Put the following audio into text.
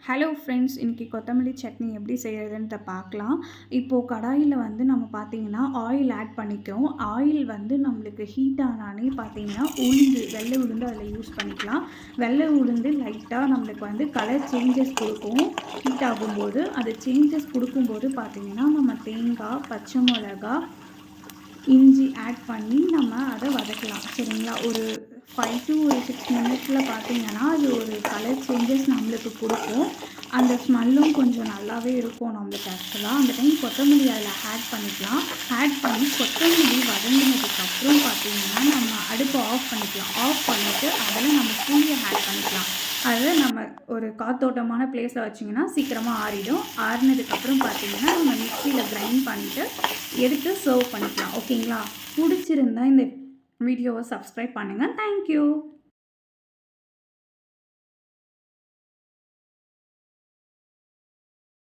Hello friends, இன்றைக்கி கொத்தமல்லி சட்னி எப்படி செய்கிறதுன்ட்டு பார்க்கலாம். இப்போது கடாயில் வந்து நம்ம பார்த்திங்கன்னா ஆயில் ஆட் பண்ணிக்கிறோம். ஆயில் வந்து நம்மளுக்கு ஹீட் ஆனானே பார்த்திங்கன்னா வெள்ளை உளுந்து அதில் யூஸ் பண்ணிக்கலாம். வெள்ளை உளுந்து லைட்டாக நம்மளுக்கு வந்து கலர் சேஞ்சஸ் கொடுக்கும். ஹீட் ஆகும்போது அது சேஞ்சஸ் கொடுக்கும்போது பார்த்திங்கன்னா நம்ம தேங்காய், பச்சை மிளகா, இஞ்சி ஆட் பண்ணி நம்ம அதை வதக்கலாம். சரிங்களா? ஒரு 5 to 6 மினிட்ஸில் பார்த்திங்கன்னா அது ஒரு கலர் சேஞ்சஸ் நம்மளுக்கு கொடுக்கும். அந்த ஸ்மெல்லும் கொஞ்சம் நல்லாவே இருக்கும் நம்மளுக்கு. ஆக்சுவலாக அந்த டைம் கொத்தமல்லி அதில் ஆட் பண்ணிக்கலாம். ஆட் பண்ணி கொத்தமல்லி வதங்கினதுக்கப்புறம் பார்த்திங்கன்னா நம்ம அடுப்பை ஆஃப் பண்ணிக்கலாம். ஆஃப் பண்ணிவிட்டு அதில் நம்ம புளியை ஆட் பண்ணிக்கலாம். அதை நம்ம ஒரு காத்தோட்டமான பிளேஸில் வச்சிங்கன்னா சீக்கிரமாக ஆறிடும். ஆறினதுக்கப்புறம் பார்த்திங்கன்னா நம்ம மிக்சியில் கிரைண்ட் பண்ணிவிட்டு எடுத்து சர்வ் பண்ணிக்கலாம். ஓகேங்களா? பிடிச்சிருந்தா இந்த வீடியோவை சப்ஸ்கிரைப் பண்ணுங்கள். தேங்க்யூ.